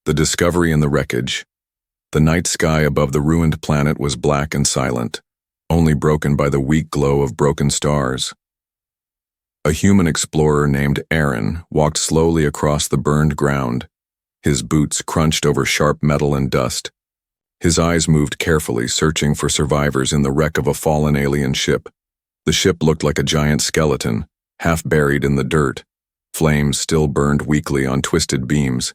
The discovery in the wreckage. The night sky above the ruined planet was black and silent, only broken by the weak glow of broken stars. A human explorer named Aaron walked slowly across the burned ground. His boots crunched over sharp metal and dust. His eyes moved carefully, searching for survivors in the wreck of a fallen alien ship. The ship looked like a giant skeleton, half buried in the dirt. Flames still burned weakly on twisted beams,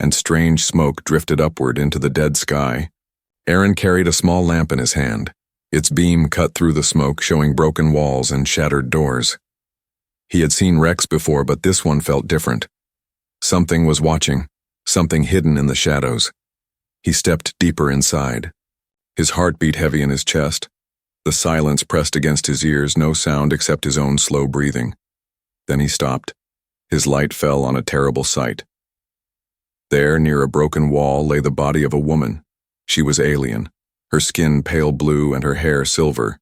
and strange smoke drifted upward into the dead sky. Aaron carried a small lamp in his hand. Its beam cut through the smoke, showing broken walls and shattered doors. He had seen wrecks before, but this one felt different. Something was watching, something hidden in the shadows. He stepped deeper inside. His heart beat heavy in his chest. The silence pressed against his ears, no sound except his own slow breathing. Then he stopped. His light fell on a terrible sight. There, near a broken wall, lay the body of a woman. She was alien, her skin pale blue and her hair silver.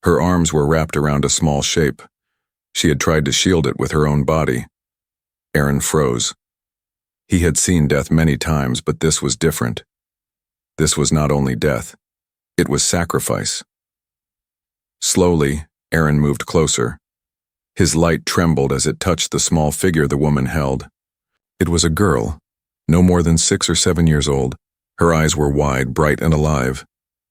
Her arms were wrapped around a small shape. She had tried to shield it with her own body. Aaron froze. He had seen death many times, but this was different. This was not only death, it was sacrifice. Slowly, Aaron moved closer. His light trembled as it touched the small figure the woman held. It was a girl, no more than 6 or 7 years old. Her eyes were wide, bright and alive.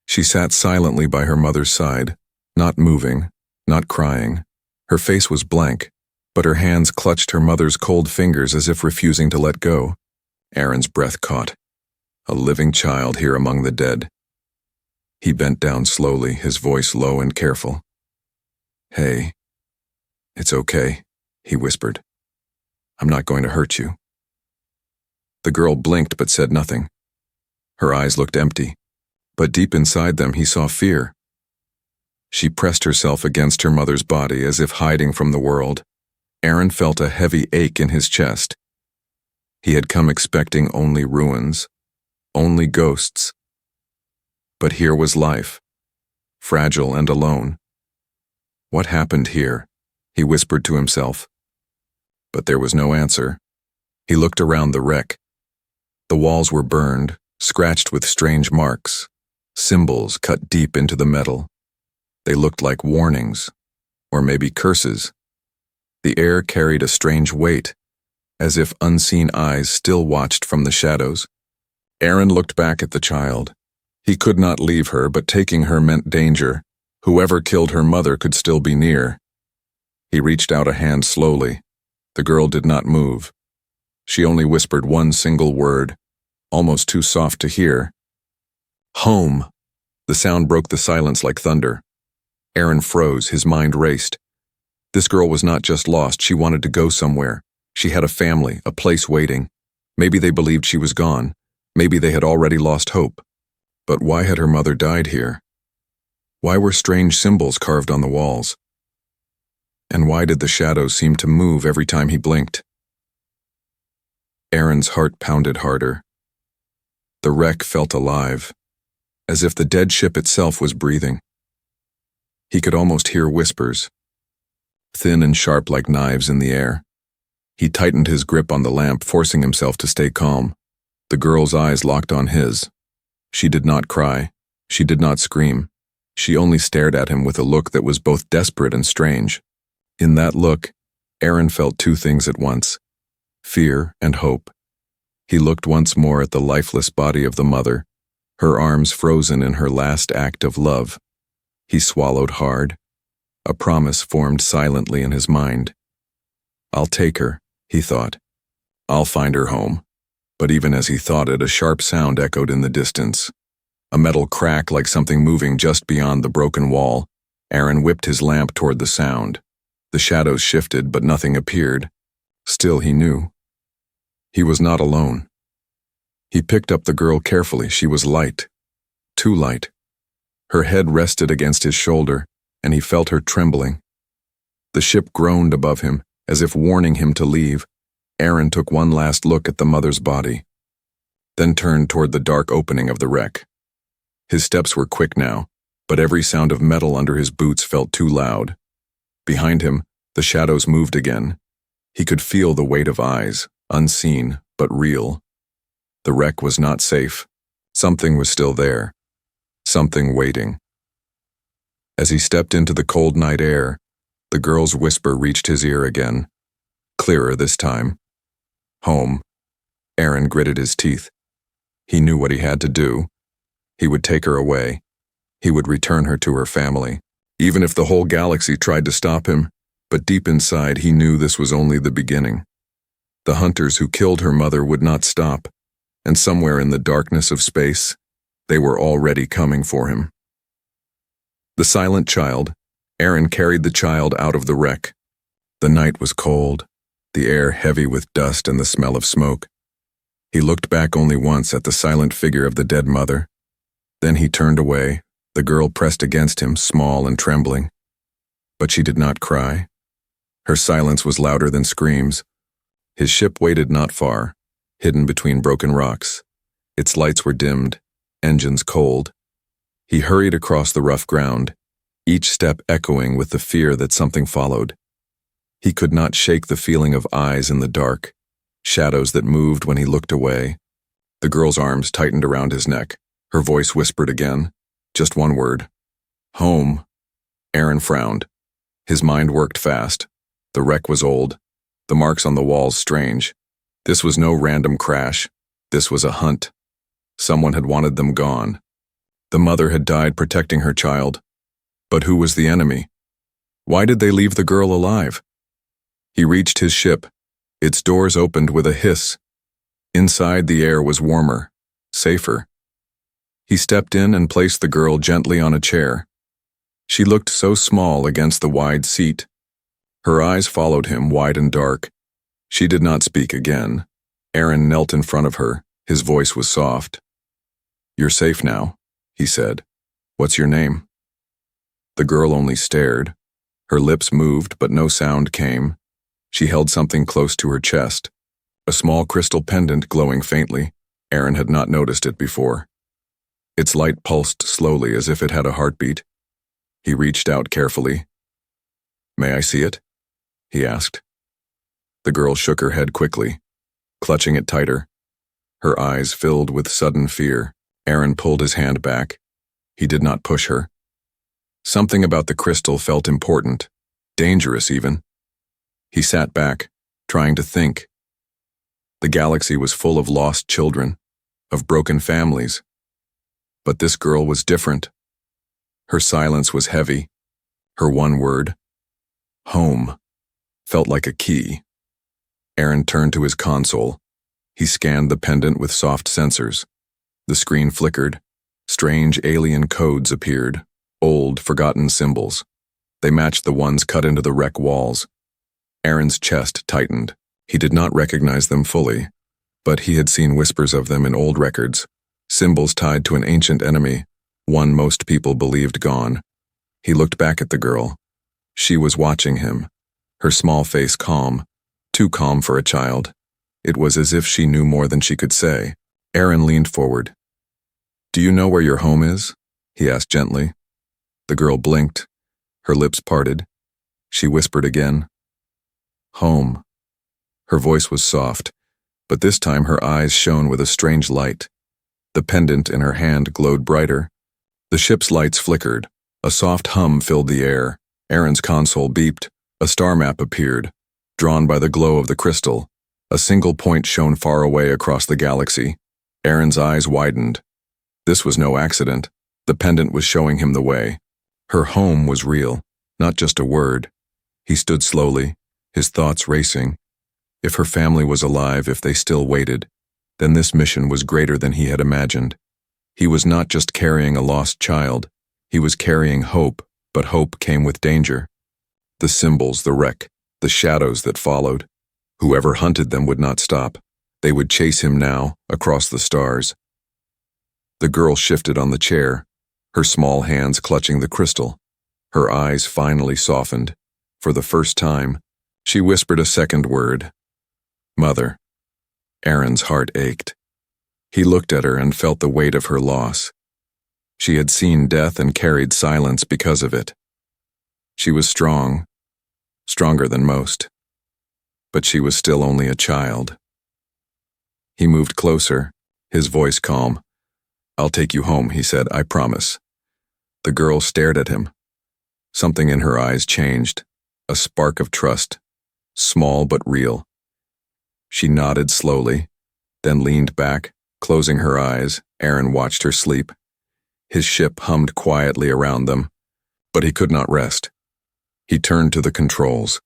She sat silently by her mother's side, not moving, not crying. Her face was blank, but her hands clutched her mother's cold fingers as if refusing to let go. Aaron's breath caught. A living child here among the dead. He bent down slowly, his voice low and careful. "Hey, it's okay," he whispered. "I'm not going to hurt you." The girl blinked but said nothing. Her eyes looked empty, but deep inside them he saw fear. She pressed herself against her mother's body as if hiding from the world. Aaron felt a heavy ache in his chest. He had come expecting only ruins, only ghosts. But here was life, fragile and alone. What happened here? He whispered to himself. But there was no answer. He looked around the wreck. The walls were burned, scratched with strange marks, symbols cut deep into the metal. They looked like warnings, or maybe curses. The air carried a strange weight, as if unseen eyes still watched from the shadows. Aaron looked back at the child. He could not leave her, but taking her meant danger. Whoever killed her mother could still be near. He reached out a hand slowly. The girl did not move. She only whispered one single word, almost too soft to hear. "Home." The sound broke the silence like thunder. Aaron froze, his mind raced. This girl was not just lost, she wanted to go somewhere. She had a family, a place waiting. Maybe they believed she was gone. Maybe they had already lost hope. But why had her mother died here? Why were strange symbols carved on the walls? And why did the shadows seem to move every time he blinked? Aaron's heart pounded harder. The wreck felt alive, as if the dead ship itself was breathing. He could almost hear whispers, thin and sharp like knives in the air. He tightened his grip on the lamp, forcing himself to stay calm. The girl's eyes locked on his. She did not cry. She did not scream. She only stared at him with a look that was both desperate and strange. In that look, Aaron felt two things at once: fear and hope. He looked once more at the lifeless body of the mother, her arms frozen in her last act of love. He swallowed hard. A promise formed silently in his mind. "I'll take her," he thought. "I'll find her home." But even as he thought it, a sharp sound echoed in the distance. A metal crack like something moving just beyond the broken wall. Aaron whipped his lamp toward the sound. The shadows shifted, but nothing appeared. Still, he knew. He was not alone. He picked up the girl carefully. She was light. Too light. Her head rested against his shoulder, and he felt her trembling. The ship groaned above him, as if warning him to leave. Aaron took one last look at the mother's body, then turned toward the dark opening of the wreck. His steps were quick now, but every sound of metal under his boots felt too loud. Behind him, the shadows moved again. He could feel the weight of eyes, unseen but real. The wreck was not safe. Something was still there. Something waiting. As he stepped into the cold night air, the girl's whisper reached his ear again. Clearer this time. Home. Aaron gritted his teeth. He knew what he had to do. He would take her away. He would return her to her family, even if the whole galaxy tried to stop him. But deep inside, he knew this was only the beginning. The hunters who killed her mother would not stop, and somewhere in the darkness of space, they were already coming for him. The silent child. Aaron carried the child out of the wreck. The night was cold, the air heavy with dust and the smell of smoke. He looked back only once at the silent figure of the dead mother. Then he turned away, the girl pressed against him, small and trembling. But she did not cry. Her silence was louder than screams. His ship waited not far, hidden between broken rocks. Its lights were dimmed, engines cold. He hurried across the rough ground, each step echoing with the fear that something followed. He could not shake the feeling of eyes in the dark, shadows that moved when he looked away. The girl's arms tightened around his neck. Her voice whispered again, just one word. Home. Aaron frowned. His mind worked fast. The wreck was old. The marks on the walls strange. This was no random crash. This was a hunt. Someone had wanted them gone. The mother had died protecting her child. But who was the enemy? Why did they leave the girl alive? He reached his ship. Its doors opened with a hiss. Inside, the air was warmer, safer. He stepped in and placed the girl gently on a chair. She looked so small against the wide seat. Her eyes followed him, wide and dark. She did not speak again. Aaron knelt in front of her. His voice was soft. "You're safe now," he said. "What's your name?" The girl only stared. Her lips moved, but no sound came. She held something close to her chest. A small crystal pendant glowing faintly. Aaron had not noticed it before. Its light pulsed slowly as if it had a heartbeat. He reached out carefully. "May I see it?" he asked. The girl shook her head quickly, clutching it tighter. Her eyes filled with sudden fear. Aaron pulled his hand back. He did not push her. Something about the crystal felt important, dangerous even. He sat back, trying to think. The galaxy was full of lost children, of broken families. But this girl was different. Her silence was heavy. Her one word, home, felt like a key. Aaron turned to his console. He scanned the pendant with soft sensors. The screen flickered. Strange alien codes appeared, old, forgotten symbols. They matched the ones cut into the wreck walls. Aaron's chest tightened. He did not recognize them fully, but he had seen whispers of them in old records, symbols tied to an ancient enemy, one most people believed gone. He looked back at the girl. She was watching him, her small face calm, too calm for a child. It was as if she knew more than she could say. Aaron leaned forward. "Do you know where your home is?" he asked gently. The girl blinked. Her lips parted. She whispered again. "Home." Her voice was soft, but this time her eyes shone with a strange light. The pendant in her hand glowed brighter. The ship's lights flickered. A soft hum filled the air. Aaron's console beeped. A star map appeared, drawn by the glow of the crystal. A single point shone far away across the galaxy. Aaron's eyes widened. This was no accident. The pendant was showing him the way. Her home was real, not just a word. He stood slowly, his thoughts racing. If her family was alive, if they still waited, then this mission was greater than he had imagined. He was not just carrying a lost child. He was carrying hope, but hope came with danger. The symbols, the wreck, the shadows that followed. Whoever hunted them would not stop. They would chase him now, across the stars. The girl shifted on the chair, her small hands clutching the crystal. Her eyes finally softened. For the first time, she whispered a second word. "Mother." Aaron's heart ached. He looked at her and felt the weight of her loss. She had seen death and carried silence because of it. She was strong, stronger than most. But she was still only a child. He moved closer, his voice calm. "I'll take you home," he said, "I promise." The girl stared at him. Something in her eyes changed, a spark of trust, small but real. She nodded slowly, then leaned back, closing her eyes. Aaron watched her sleep. His ship hummed quietly around them, but he could not rest. He turned to the controls.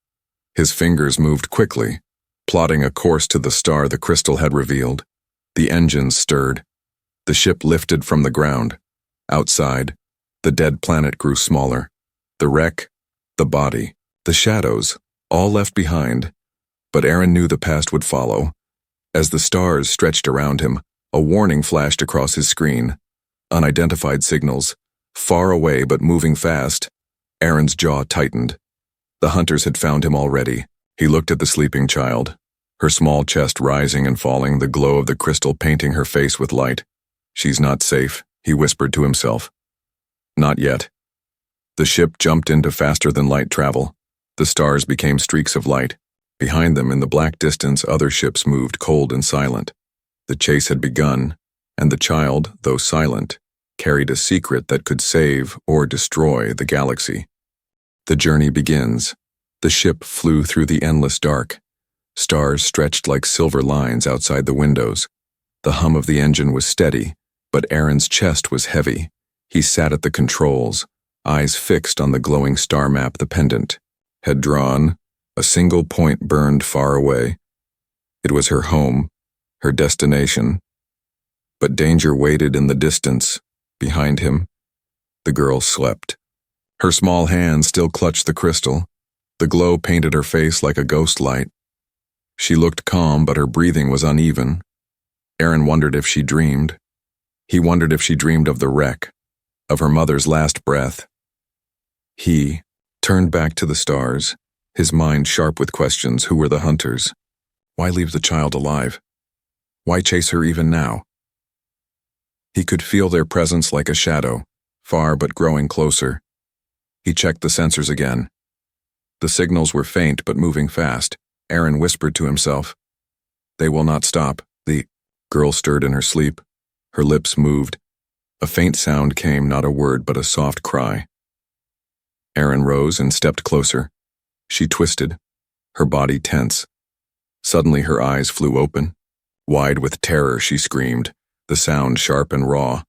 His fingers moved quickly, plotting a course to the star the crystal had revealed. The engines stirred. The ship lifted from the ground. Outside, the dead planet grew smaller. The wreck, the body, the shadows, all left behind. But Aaron knew the past would follow. As the stars stretched around him, a warning flashed across his screen. Unidentified signals, far away but moving fast. Aaron's jaw tightened. The hunters had found him already. He looked at the sleeping child, her small chest rising and falling, the glow of the crystal painting her face with light. "She's not safe," he whispered to himself. Not yet. The ship jumped into faster-than-light travel. The stars became streaks of light. Behind them, in the black distance, other ships moved, cold and silent. The chase had begun, and the child, though silent, carried a secret that could save or destroy the galaxy. The journey begins. The ship flew through the endless dark. Stars stretched like silver lines outside the windows. The hum of the engine was steady, but Aaron's chest was heavy. He sat at the controls, eyes fixed on the glowing star map the pendant had drawn. A single point burned far away. It was her home, her destination. But danger waited in the distance. Behind him, the girl slept. Her small hand still clutched the crystal. The glow painted her face like a ghost light. She looked calm, but her breathing was uneven. Aaron wondered if she dreamed. He wondered if she dreamed of the wreck, of her mother's last breath. He turned back to the stars, his mind sharp with questions. Who were the hunters? Why leave the child alive? Why chase her even now? He could feel their presence like a shadow, far but growing closer. He checked the sensors again. The signals were faint but moving fast. Aaron whispered to himself, "They will not stop." The girl stirred in her sleep. Her lips moved. A faint sound came, not a word but a soft cry. Aaron rose and stepped closer. She twisted, her body tense. Suddenly her eyes flew open. Wide with terror, she screamed, the sound sharp and raw.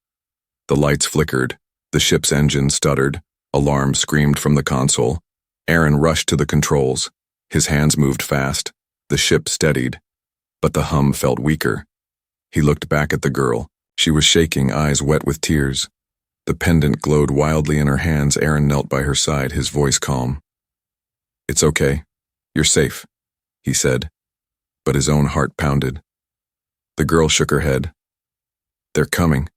The lights flickered. The ship's engine stuttered. Alarm screamed from the console. Aaron rushed to the controls. His hands moved fast. The ship steadied, but the hum felt weaker. He looked back at the girl. She was shaking, eyes wet with tears. The pendant glowed wildly in her hands. Aaron knelt by her side, his voice calm. "It's okay. You're safe," he said, but his own heart pounded. The girl shook her head. "They're coming,"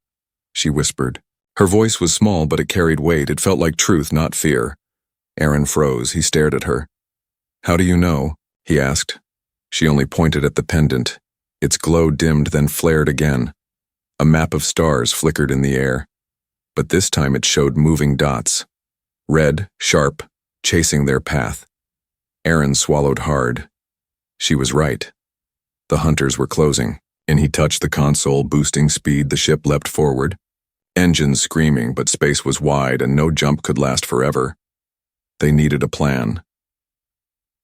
she whispered. Her voice was small, but it carried weight. It felt like truth, not fear. Aaron froze. He stared at her. "How do you know?" he asked. She only pointed at the pendant. Its glow dimmed, then flared again. A map of stars flickered in the air, but this time it showed moving dots. Red, sharp, chasing their path. Aaron swallowed hard. She was right. The hunters were closing, and he touched the console, boosting speed. The ship leapt forward. Engines screaming, but space was wide and no jump could last forever. They needed a plan.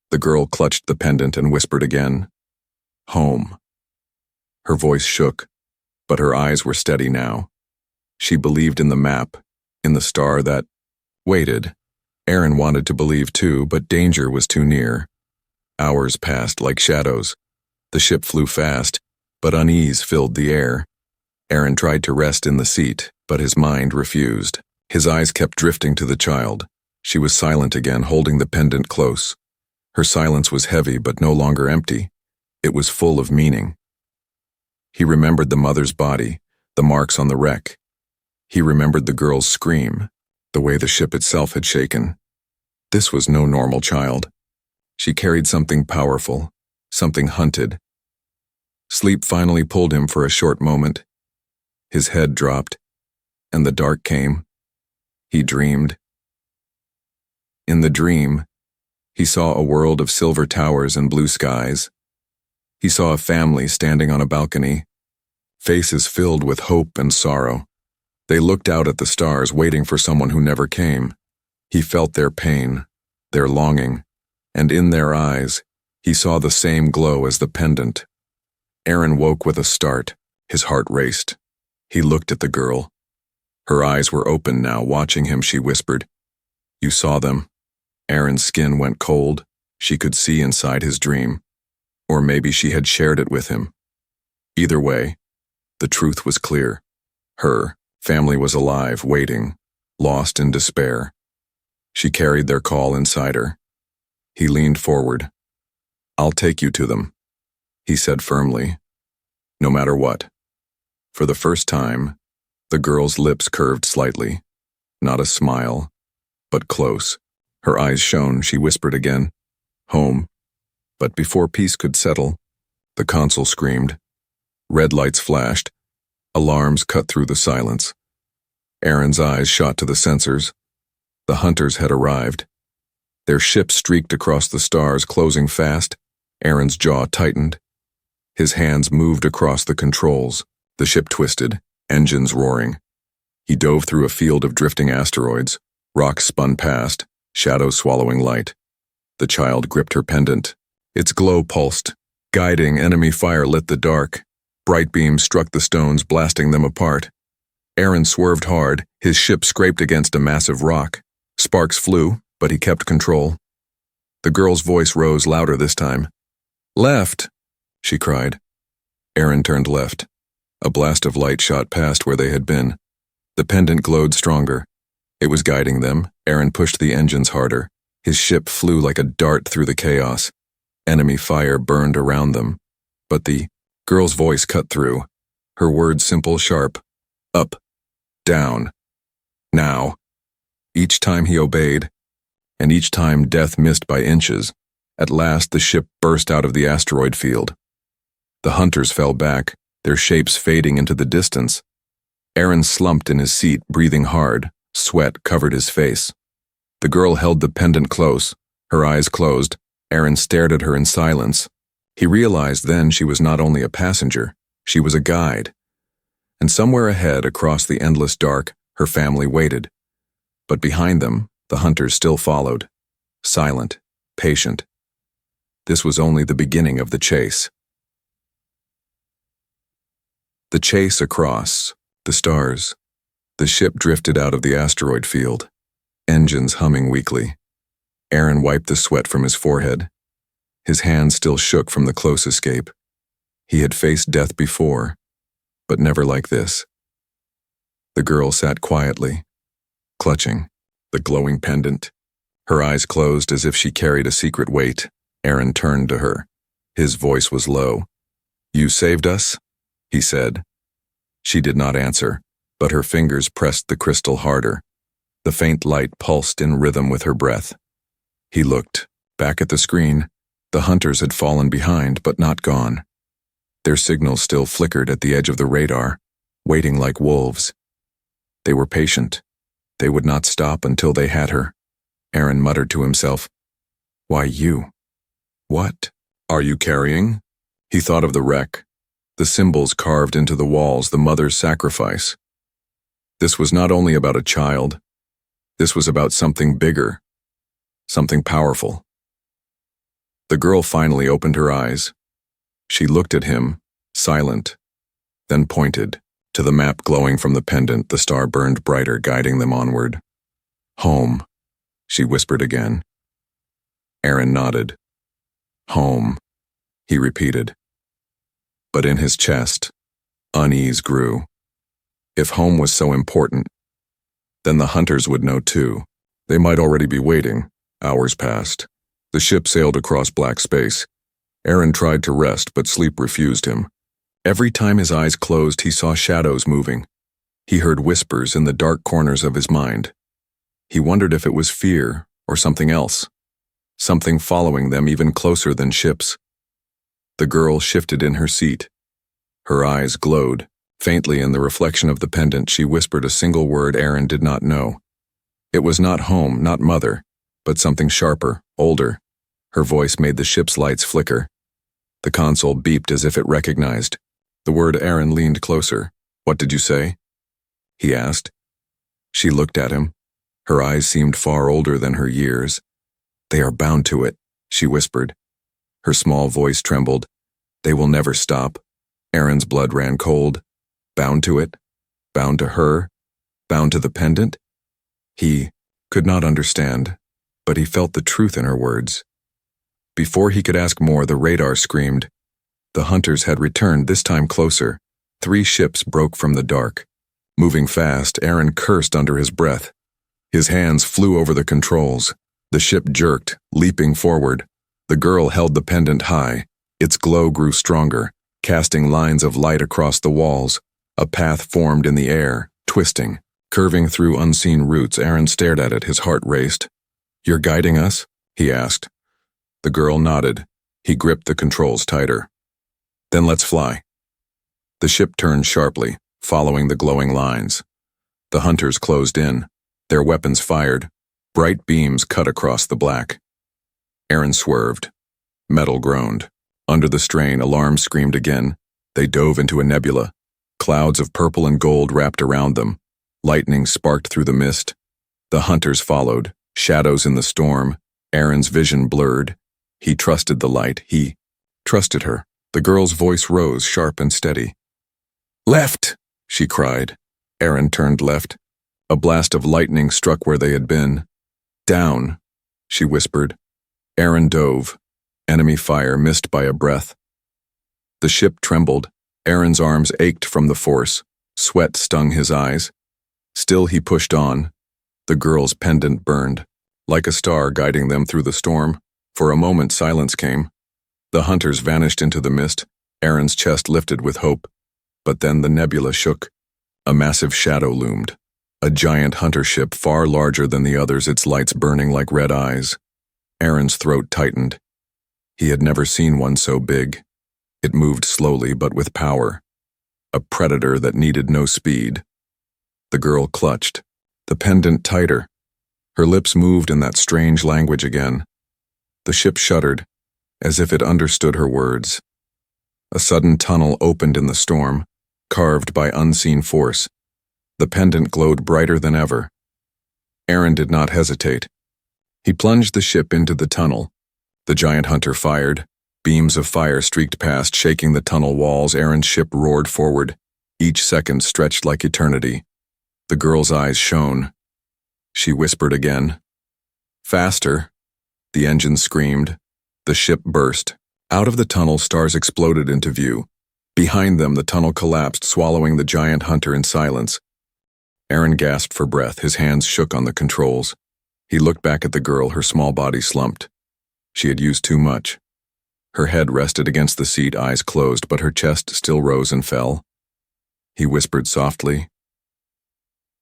The girl clutched the pendant and whispered again, "Home." Her voice shook, but her eyes were steady now. She believed in the map, in the star that waited. Aaron wanted to believe too, but danger was too near. Hours passed like shadows. The ship flew fast, but unease filled the air. Aaron tried to rest in the seat, but his mind refused. His eyes kept drifting to the child. She was silent again, holding the pendant close. Her silence was heavy, but no longer empty. It was full of meaning. He remembered the mother's body, the marks on the wreck. He remembered the girl's scream, the way the ship itself had shaken. This was no normal child. She carried something powerful, something hunted. Sleep finally pulled him for a short moment. His head dropped, and the dark came. He dreamed. In the dream, he saw a world of silver towers and blue skies. He saw a family standing on a balcony. faces filled with hope and sorrow. They looked out at the stars, waiting for someone who never came. He felt their pain, their longing, and in their eyes, he saw the same glow as the pendant. Aaron woke with a start. His heart raced. He looked at the girl. Her eyes were open now, watching him. She whispered, "You saw them." Aaron's skin went cold. She could see inside his dream. Or maybe she had shared it with him. Either way, the truth was clear. Her family was alive, waiting, lost in despair. She carried their call inside her. He leaned forward. "I'll take you to them," he said firmly, "no matter what." For the first time, the girl's lips curved slightly. Not a smile, but close. Her eyes shone. She whispered again, "Home." But before peace could settle, the console screamed. Red lights flashed. Alarms cut through the silence. Aaron's eyes shot to the sensors. The hunters had arrived. Their ship streaked across the stars, closing fast. Aaron's jaw tightened. His hands moved across the controls. The ship twisted, engines roaring. He dove through a field of drifting asteroids. Rocks spun past, shadows swallowing light. The child gripped her pendant. Its glow pulsed. Guiding enemy fire lit the dark. Bright beams struck the stones, blasting them apart. Aaron swerved hard. His ship scraped against a massive rock. Sparks flew, but he kept control. The girl's voice rose louder this time. "Left!" she cried. Aaron turned left. A blast of light shot past where they had been. The pendant glowed stronger. It was guiding them. Aaron pushed the engines harder. His ship flew like a dart through the chaos. Enemy fire burned around them. But the girl's voice cut through. Her words simple, sharp. Up. Down. Now. Each time he obeyed, and each time death missed by inches. At last the ship burst out of the asteroid field. The hunters fell back, their shapes fading into the distance. Aaron slumped in his seat, breathing hard. Sweat covered his face. The girl held the pendant close, her eyes closed. Aaron stared at her in silence. He realized then she was not only a passenger, she was a guide. And somewhere ahead, across the endless dark, her family waited. But behind them, the hunters still followed, silent, patient. This was only the beginning of the chase. The chase across the stars. The ship drifted out of the asteroid field, engines humming weakly. Aaron wiped the sweat from his forehead. His hands still shook from the close escape. He had faced death before, but never like this. The girl sat quietly, clutching the glowing pendant. Her eyes closed as if she carried a secret weight. Aaron turned to her. His voice was low. "You saved us?" he said. She did not answer, but her fingers pressed the crystal harder. The faint light pulsed in rhythm with her breath. He looked back at the screen. The hunters had fallen behind, but not gone. Their signals still flickered at the edge of the radar, waiting like wolves. They were patient. They would not stop until they had her. Aaron muttered to himself, "Why you? What are you carrying?" He thought of the wreck, the symbols carved into the walls, the mother's sacrifice. This was not only about a child. This was about something bigger, something powerful. The girl finally opened her eyes. She looked at him, silent, then pointed. To the map glowing from the pendant, the star burned brighter, guiding them onward. "Home," she whispered again. Aaron nodded. "Home," he repeated. But in his chest, unease grew. If home was so important, then the hunters would know too. They might already be waiting. Hours passed. The ship sailed across black space. Aaron tried to rest, but sleep refused him. Every time his eyes closed, he saw shadows moving. He heard whispers in the dark corners of his mind. He wondered if it was fear or something else, something following them even closer than ships. The girl shifted in her seat. Her eyes glowed. Faintly in the reflection of the pendant, she whispered a single word Aaron did not know. It was not home, not mother, but something sharper, older. Her voice made the ship's lights flicker. The console beeped as if it recognized. The word Aaron leaned closer. What did you say? He asked. She looked at him. Her eyes seemed far older than her years. They are bound to it, she whispered. Her small voice trembled. They will never stop. Aaron's blood ran cold. Bound to it? Bound to her? Bound to the pendant? He could not understand, but he felt the truth in her words. Before he could ask more, the radar screamed. The hunters had returned, this time closer. 3 ships broke from the dark. Moving fast, Aaron cursed under his breath. His hands flew over the controls. The ship jerked, leaping forward. The girl held the pendant high. Its glow grew stronger, casting lines of light across the walls. A path formed in the air, twisting. Curving through unseen roots, Aaron stared at it, his heart raced. You're guiding us? He asked. The girl nodded. He gripped the controls tighter. Then let's fly. The ship turned sharply, following the glowing lines. The hunters closed in. Their weapons fired. Bright beams cut across the black. Aaron swerved. Metal groaned. Under the strain, alarms screamed again. They dove into a nebula. Clouds of purple and gold wrapped around them. Lightning sparked through the mist. The hunters followed, shadows in the storm. Aaron's vision blurred. He trusted the light. He trusted her. The girl's voice rose, sharp and steady. Left, she cried. Aaron turned left. A blast of lightning struck where they had been. Down, she whispered. Aaron dove. Enemy fire missed by a breath. The ship trembled. Aaron's arms ached from the force. Sweat stung his eyes. Still he pushed on. The girl's pendant burned, like a star guiding them through the storm. For a moment silence came. The hunters vanished into the mist. Aaron's chest lifted with hope. But then the nebula shook. A massive shadow loomed. A giant hunter ship far larger than the others, its lights burning like red eyes. Aaron's throat tightened. He had never seen one so big. It moved slowly but with power. A predator that needed no speed. The girl clutched, the pendant tighter. Her lips moved in that strange language again. The ship shuddered, as if it understood her words. A sudden tunnel opened in the storm, carved by unseen force. The pendant glowed brighter than ever. Aaron did not hesitate. He plunged the ship into the tunnel. The giant hunter fired. Beams of fire streaked past, shaking the tunnel walls. Aaron's ship roared forward. Each second stretched like eternity. The girl's eyes shone. She whispered again. Faster. The engine screamed. The ship burst. Out of the tunnel, stars exploded into view. Behind them, the tunnel collapsed, swallowing the giant hunter in silence. Aaron gasped for breath. His hands shook on the controls. He looked back at the girl, her small body slumped. She had used too much. Her head rested against the seat, eyes closed, but her chest still rose and fell. He whispered softly,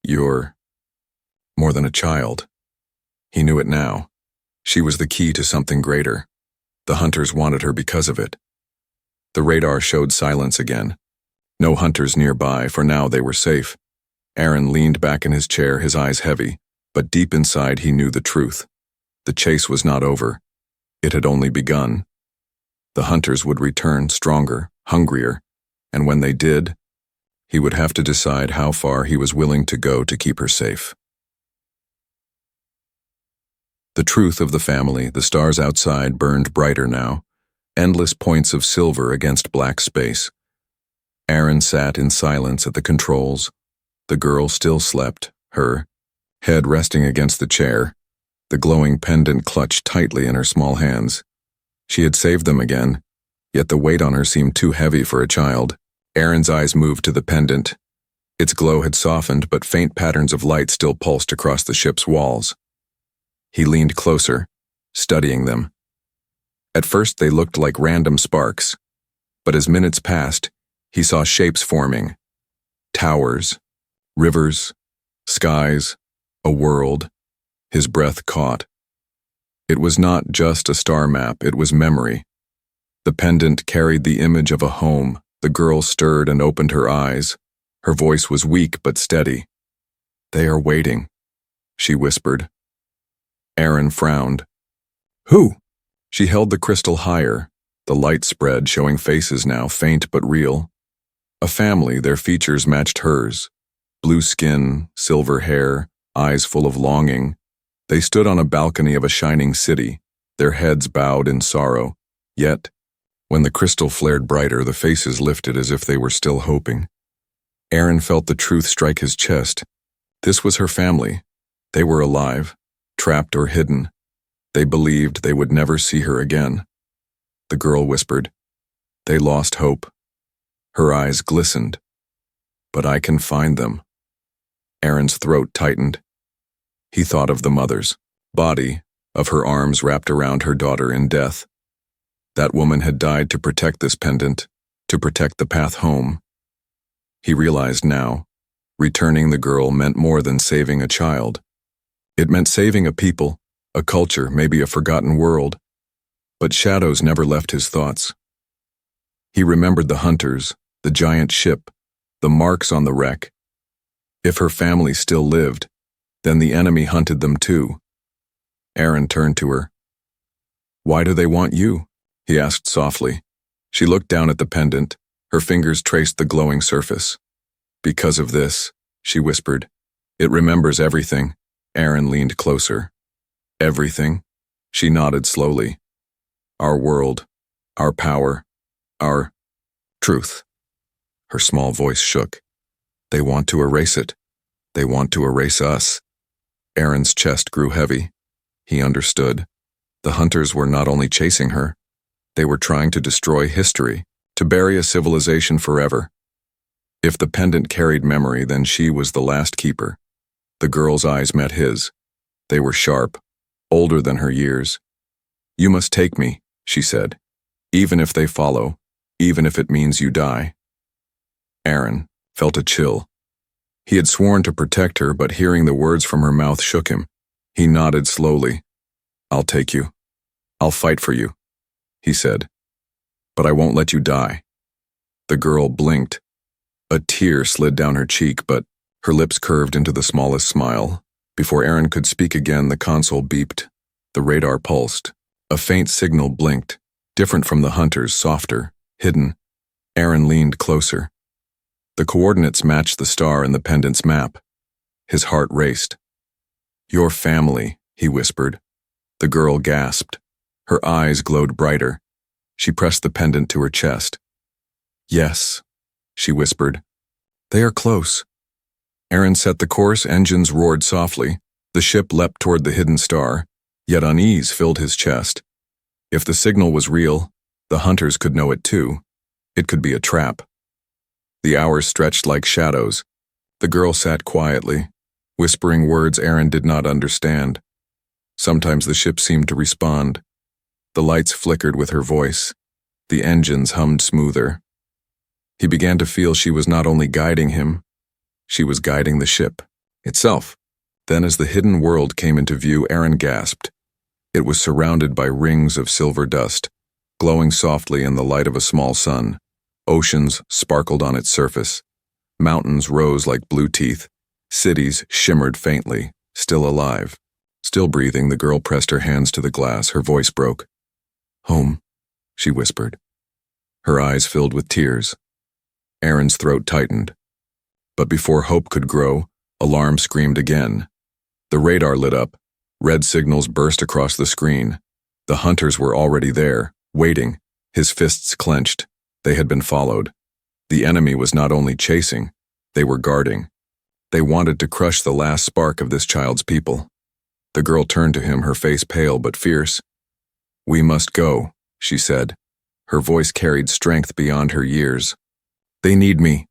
"You're more than a child." He knew it now. She was the key to something greater. The hunters wanted her because of it. The radar showed silence again. No hunters nearby, for now they were safe. Aaron leaned back in his chair, his eyes heavy, but deep inside he knew the truth. The chase was not over. It had only begun. The hunters would return stronger, hungrier, and when they did, he would have to decide how far he was willing to go to keep her safe. The truth of the family, the stars outside burned brighter now, endless points of silver against black space. Aaron sat in silence at the controls. The girl still slept, her head resting against the chair, the glowing pendant clutched tightly in her small hands. She had saved them again, yet the weight on her seemed too heavy for a child. Aaron's eyes moved to the pendant. Its glow had softened, but faint patterns of light still pulsed across the ship's walls. He leaned closer, studying them. At first they looked like random sparks, but as minutes passed, he saw shapes forming. Towers, rivers, skies, a world. His breath caught. It was not just a star map, it was memory. The pendant carried the image of a home. The girl stirred and opened her eyes. Her voice was weak but steady. "They are waiting," she whispered. Aaron frowned. "Who?" She held the crystal higher. The light spread, showing faces now, faint but real. A family, their features matched hers. Blue skin, silver hair, eyes full of longing. They stood on a balcony of a shining city, their heads bowed in sorrow. Yet, when the crystal flared brighter, the faces lifted as if they were still hoping. Aaron felt the truth strike his chest. This was her family. They were alive, trapped or hidden. They believed they would never see her again. The girl whispered. They lost hope. Her eyes glistened. But I can find them. Aaron's throat tightened. He thought of the mother's body, of her arms wrapped around her daughter in death. That woman had died to protect this pendant, to protect the path home. He realized now, returning the girl meant more than saving a child. It meant saving a people, a culture, maybe a forgotten world. But shadows never left his thoughts. He remembered the hunters, the giant ship, the marks on the wreck. If her family still lived, then the enemy hunted them too. Aaron turned to her. Why do they want you? He asked softly. She looked down at the pendant. Her fingers traced the glowing surface. Because of this, she whispered. It remembers everything. Aaron leaned closer. Everything? She nodded slowly. Our world, our power, our truth. Her small voice shook. They want to erase it. They want to erase us. Aaron's chest grew heavy. He understood. The hunters were not only chasing her, they were trying to destroy history, to bury a civilization forever. If the pendant carried memory, then she was the last keeper. The girl's eyes met his. They were sharp, older than her years. You must take me, she said, even if they follow, even if it means you die. Aaron felt a chill. He had sworn to protect her, but hearing the words from her mouth shook him. He nodded slowly. I'll take you. I'll fight for you, he said. But I won't let you die. The girl blinked. A tear slid down her cheek, but her lips curved into the smallest smile. Before Aaron could speak again, the console beeped. The radar pulsed. A faint signal blinked, different from the hunters, softer, hidden. Aaron leaned closer. The coordinates matched the star in the pendant's map. His heart raced. Your family, he whispered. The girl gasped. Her eyes glowed brighter. She pressed the pendant to her chest. Yes, she whispered. They are close. Aaron set the course, engines roared softly. The ship leapt toward the hidden star, yet unease filled his chest. If the signal was real, the hunters could know it too. It could be a trap. The hours stretched like shadows. The girl sat quietly, whispering words Aaron did not understand. Sometimes the ship seemed to respond. The lights flickered with her voice. The engines hummed smoother. He began to feel she was not only guiding him, she was guiding the ship itself. Then as the hidden world came into view, Aaron gasped. It was surrounded by rings of silver dust, glowing softly in the light of a small sun. Oceans sparkled on its surface. Mountains rose like blue teeth. Cities shimmered faintly, still alive. Still breathing, the girl pressed her hands to the glass. Her voice broke. Home, she whispered. Her eyes filled with tears. Aaron's throat tightened. But before hope could grow, alarm screamed again. The radar lit up. Red signals burst across the screen. The hunters were already there, waiting, his fists clenched. They had been followed. The enemy was not only chasing, they were guarding. They wanted to crush the last spark of this child's people. The girl turned to him, her face pale but fierce. We must go, she said. Her voice carried strength beyond her years. They need me.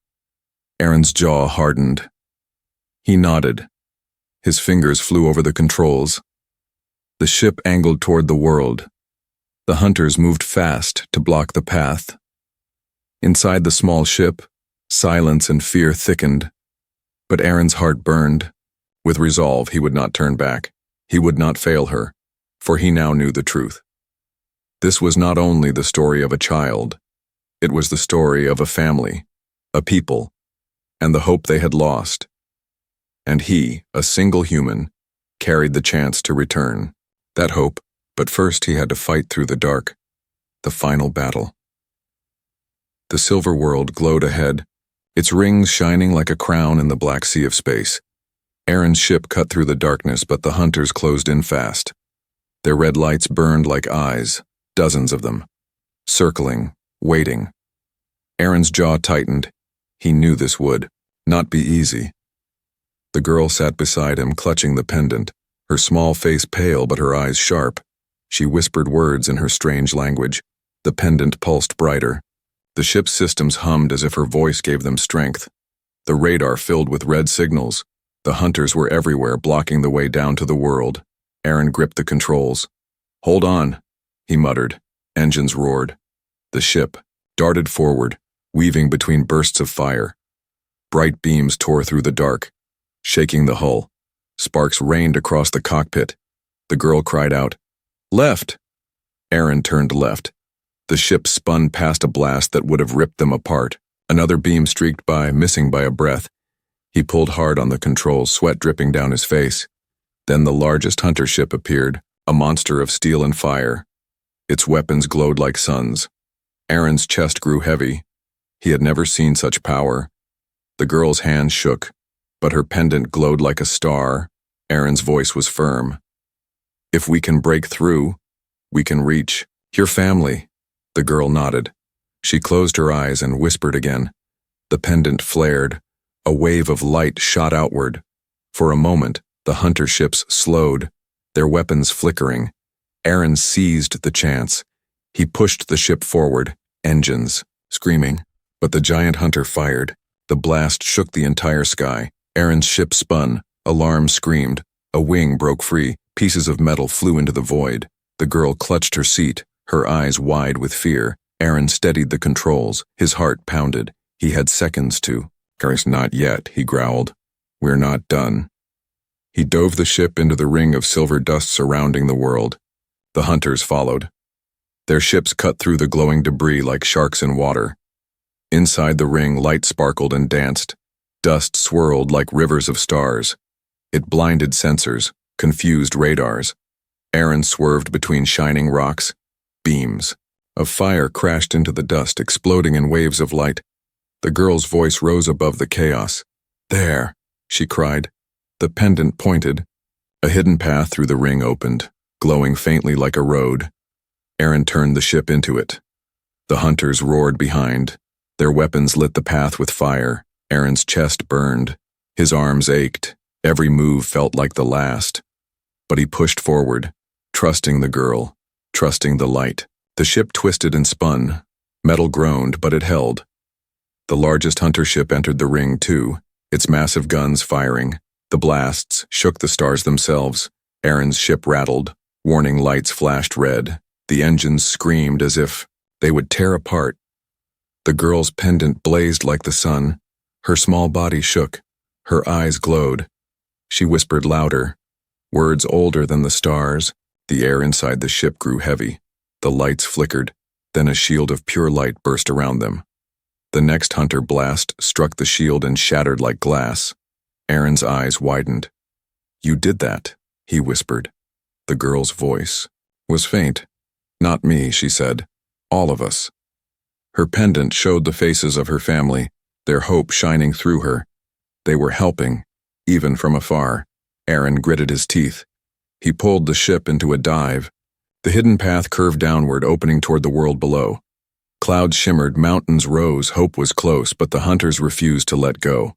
Aaron's jaw hardened. He nodded. His fingers flew over the controls. The ship angled toward the world. The hunters moved fast to block the path. Inside the small ship, silence and fear thickened. But Aaron's heart burned. With resolve, he would not turn back. He would not fail her, for he now knew the truth. This was not only the story of a child. It was the story of a family, a people, and the hope they had lost. And he, a single human, carried the chance to return. That hope, but first he had to fight through the dark. The final battle. The silver world glowed ahead, its rings shining like a crown in the black sea of space. Aaron's ship cut through the darkness, but the hunters closed in fast. Their red lights burned like eyes, dozens of them, circling, waiting. Aaron's jaw tightened. He knew this would not be easy. The girl sat beside him, clutching the pendant, her small face pale but her eyes sharp. She whispered words in her strange language. The pendant pulsed brighter. The ship's systems hummed as if her voice gave them strength. The radar filled with red signals. The hunters were everywhere, blocking the way down to the world. Aaron gripped the controls. "Hold on," he muttered. Engines roared. The ship darted forward, weaving between bursts of fire. Bright beams tore through the dark, shaking the hull. Sparks rained across the cockpit. The girl cried out, "Left!" Aaron turned left. The ship spun past a blast that would have ripped them apart. Another beam streaked by, missing by a breath. He pulled hard on the controls, sweat dripping down his face. Then the largest hunter ship appeared, a monster of steel and fire. Its weapons glowed like suns. Aaron's chest grew heavy. He had never seen such power. The girl's hand shook, but her pendant glowed like a star. Aaron's voice was firm. "If we can break through, we can reach your family." The girl nodded. She closed her eyes and whispered again. The pendant flared. A wave of light shot outward. For a moment, the hunter ships slowed, their weapons flickering. Aaron seized the chance. He pushed the ship forward, engines screaming. But the giant hunter fired. The blast shook the entire sky. Aaron's ship spun. Alarms screamed. A wing broke free. Pieces of metal flew into the void. The girl clutched her seat, her eyes wide with fear. Aaron steadied the controls. His heart pounded. He had seconds to. "Guys, not yet," he growled. "We're not done." He dove the ship into the ring of silver dust surrounding the world. The hunters followed. Their ships cut through the glowing debris like sharks in water. Inside the ring, light sparkled and danced. Dust swirled like rivers of stars. It blinded sensors, confused radars. Aaron swerved between shining rocks. Beams of fire crashed into the dust, exploding in waves of light. The girl's voice rose above the chaos. "There," she cried. The pendant pointed. A hidden path through the ring opened, glowing faintly like a road. Aaron turned the ship into it. The hunters roared behind. Their weapons lit the path with fire. Aaron's chest burned. His arms ached. Every move felt like the last. But he pushed forward, trusting the girl, trusting the light. The ship twisted and spun. Metal groaned, but it held. The largest hunter ship entered the ring too, its massive guns firing. The blasts shook the stars themselves. Aaron's ship rattled. Warning lights flashed red. The engines screamed as if they would tear apart. The girl's pendant blazed like the sun. Her small body shook. Her eyes glowed. She whispered louder, words older than the stars. The air inside the ship grew heavy. The lights flickered. Then a shield of pure light burst around them. The next hunter blast struck the shield and shattered like glass. Aaron's eyes widened. "You did that," he whispered. The girl's voice was faint. "Not me," she said. "All of us." Her pendant showed the faces of her family, their hope shining through her. They were helping, even from afar. Aaron gritted his teeth. He pulled the ship into a dive. The hidden path curved downward, opening toward the world below. Clouds shimmered, mountains rose, hope was close, but the hunters refused to let go.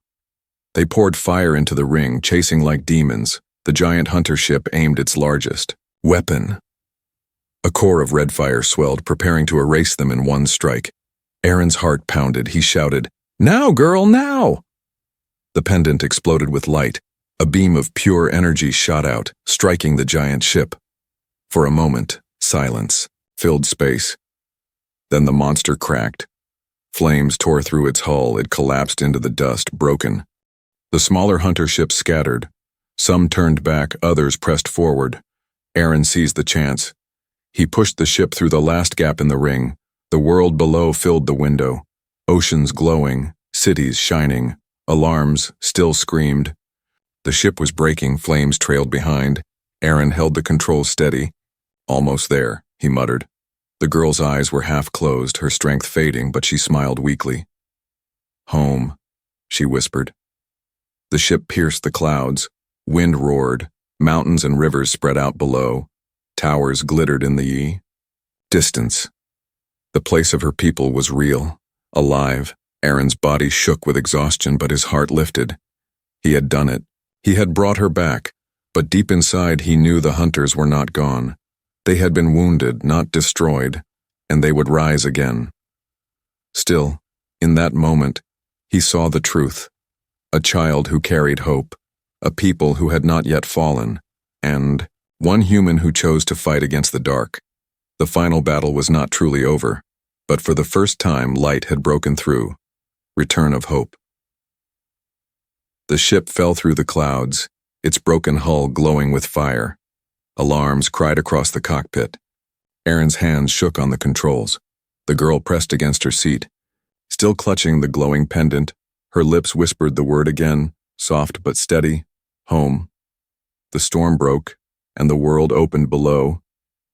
They poured fire into the ring, chasing like demons. The giant hunter ship aimed its largest weapon. A core of red fire swelled, preparing to erase them in one strike. Aaron's heart pounded. He shouted, "Now, girl, now!" The pendant exploded with light. A beam of pure energy shot out, striking the giant ship. For a moment, silence filled space. Then the monster cracked. Flames tore through its hull. It collapsed into the dust, broken. The smaller hunter ships scattered. Some turned back, others pressed forward. Aaron seized the chance. He pushed the ship through the last gap in the ring. The world below filled the window. Oceans glowing, cities shining, alarms still screamed. The ship was breaking, flames trailed behind. Aaron held the controls steady. "Almost there," he muttered. The girl's eyes were half closed, her strength fading, but she smiled weakly. "Home," she whispered. The ship pierced the clouds. Wind roared. Mountains and rivers spread out below. Towers glittered in the distance. The place of her people was real, alive. Aaron's body shook with exhaustion, but his heart lifted. He had done it. He had brought her back, but deep inside he knew the hunters were not gone. They had been wounded, not destroyed, and they would rise again. Still, in that moment, he saw the truth. A child who carried hope, a people who had not yet fallen, and one human who chose to fight against the dark. The final battle was not truly over, but for the first time light had broken through. Return of hope. The ship fell through the clouds, its broken hull glowing with fire. Alarms cried across the cockpit. Aaron's hands shook on the controls. The girl pressed against her seat. Still clutching the glowing pendant, her lips whispered the word again, soft but steady, home. The storm broke, and the world opened below.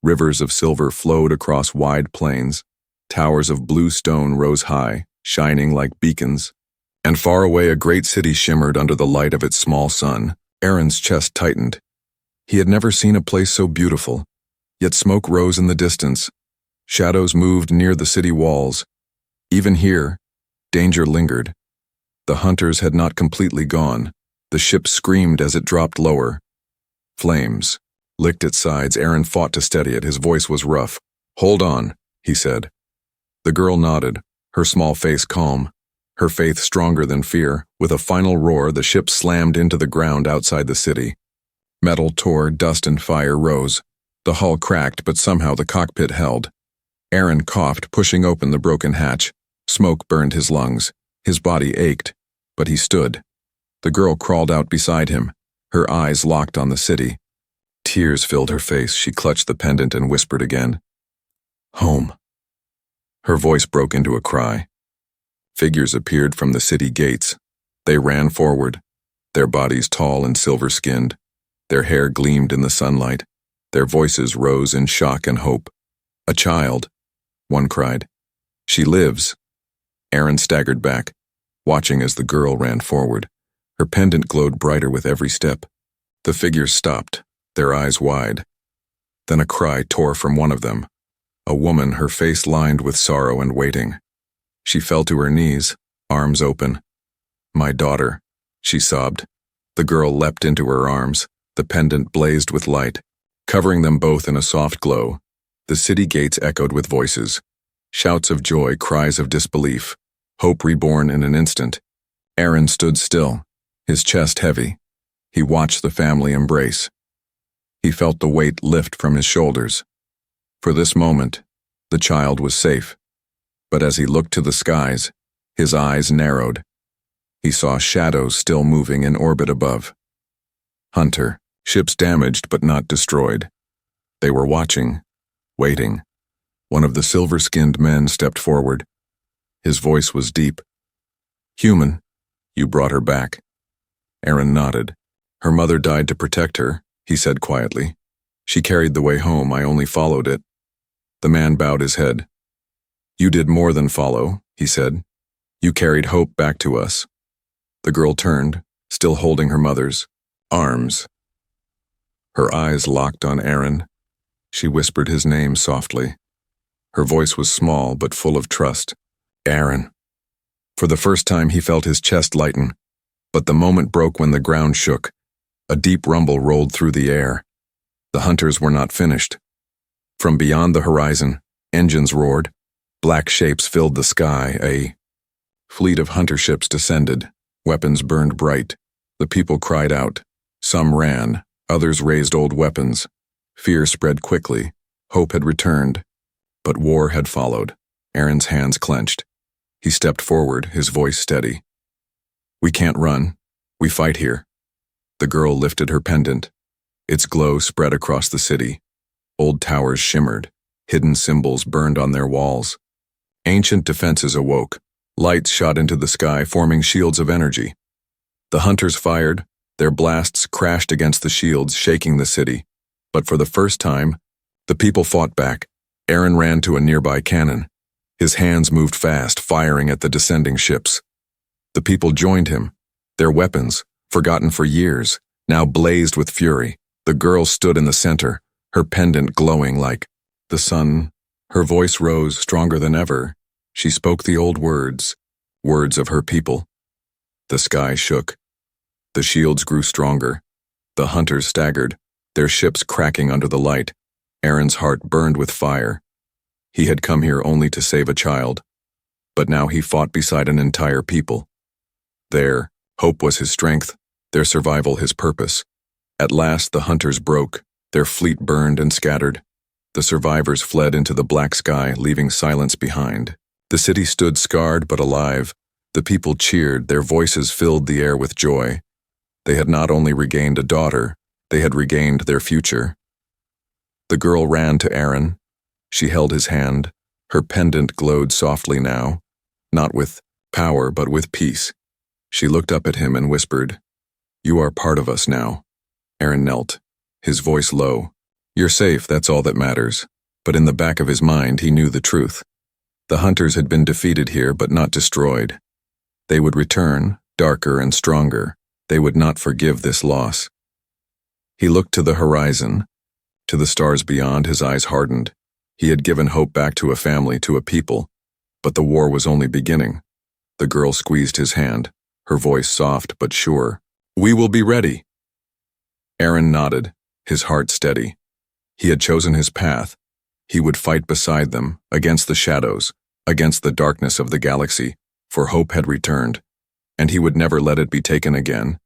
Rivers of silver flowed across wide plains. Towers of blue stone rose high, shining like beacons. And far away a great city shimmered under the light of its small sun. Aaron's chest tightened. He had never seen a place so beautiful. Yet smoke rose in the distance. Shadows moved near the city walls. Even here, danger lingered. The hunters had not completely gone. The ship screamed as it dropped lower. Flames licked its sides. Aaron fought to steady it. His voice was rough. "Hold on," he said. The girl nodded, her small face calm, her faith stronger than fear. With a final roar, the ship slammed into the ground outside the city. Metal tore, dust and fire rose. The hull cracked, but somehow the cockpit held. Aaron coughed, pushing open the broken hatch. Smoke burned his lungs. His body ached, but he stood. The girl crawled out beside him, her eyes locked on the city. Tears filled her face. She clutched the pendant and whispered again, "Home." Her voice broke into a cry. Figures appeared from the city gates. They ran forward, their bodies tall and silver-skinned. Their hair gleamed in the sunlight. Their voices rose in shock and hope. "A child," one cried. "She lives." Aaron staggered back, watching as the girl ran forward. Her pendant glowed brighter with every step. The figures stopped, their eyes wide. Then a cry tore from one of them. A woman, her face lined with sorrow and waiting. She fell to her knees, arms open. "My daughter," she sobbed. The girl leapt into her arms. The pendant blazed with light, covering them both in a soft glow. The city gates echoed with voices. Shouts of joy, cries of disbelief. Hope reborn in an instant. Aaron stood still, his chest heavy. He watched the family embrace. He felt the weight lift from his shoulders. For this moment, the child was safe. But as he looked to the skies, his eyes narrowed. He saw shadows still moving in orbit above. Hunter, ships damaged but not destroyed. They were watching, waiting. One of the silver-skinned men stepped forward. His voice was deep. "Human, you brought her back." Aaron nodded. "Her mother died to protect her," he said quietly. "She carried the way home. I only followed it." The man bowed his head. "You did more than follow," he said. "You carried hope back to us." The girl turned, still holding her mother's arms. Her eyes locked on Aaron. She whispered his name softly. Her voice was small but full of trust. "Aaron." For the first time he felt his chest lighten, but the moment broke when the ground shook. A deep rumble rolled through the air. The hunters were not finished. From beyond the horizon, engines roared. Black shapes filled the sky. A fleet of hunter ships descended. Weapons burned bright. The people cried out. Some ran, others raised old weapons. Fear spread quickly. Hope had returned. But war had followed. Aaron's hands clenched. He stepped forward, his voice steady. "We can't run. We fight here." The girl lifted her pendant. Its glow spread across the city. Old towers shimmered. Hidden symbols burned on their walls. Ancient defenses awoke. Lights shot into the sky, forming shields of energy. The hunters fired. Their blasts crashed against the shields, shaking the city. But for the first time, the people fought back. Aaron ran to a nearby cannon. His hands moved fast, firing at the descending ships. The people joined him. Their weapons, forgotten for years, now blazed with fury. The girl stood in the center, her pendant glowing like the sun. Her voice rose stronger than ever. She spoke the old words, words of her people. The sky shook. The shields grew stronger. The hunters staggered, their ships cracking under the light. Aaron's heart burned with fire. He had come here only to save a child, but now he fought beside an entire people. Their hope was his strength, their survival his purpose. At last the hunters broke, their fleet burned and scattered. The survivors fled into the black sky, leaving silence behind. The city stood scarred but alive. The people cheered, their voices filled the air with joy. They had not only regained a daughter, they had regained their future. The girl ran to Aaron. She held his hand. Her pendant glowed softly now, not with power but with peace. She looked up at him and whispered, "You are part of us now." Aaron knelt, his voice low. "You're safe, that's all that matters." But in the back of his mind he knew the truth. The hunters had been defeated here but not destroyed. They would return, darker and stronger. They would not forgive this loss. He looked to the horizon, to the stars beyond. His eyes hardened. He had given hope back to a family, to a people, but the war was only beginning. The girl squeezed his hand, her voice soft but sure. "We will be ready." Aaron nodded, his heart steady. He had chosen his path. He would fight beside them, against the shadows, against the darkness of the galaxy, for hope had returned, and he would never let it be taken again.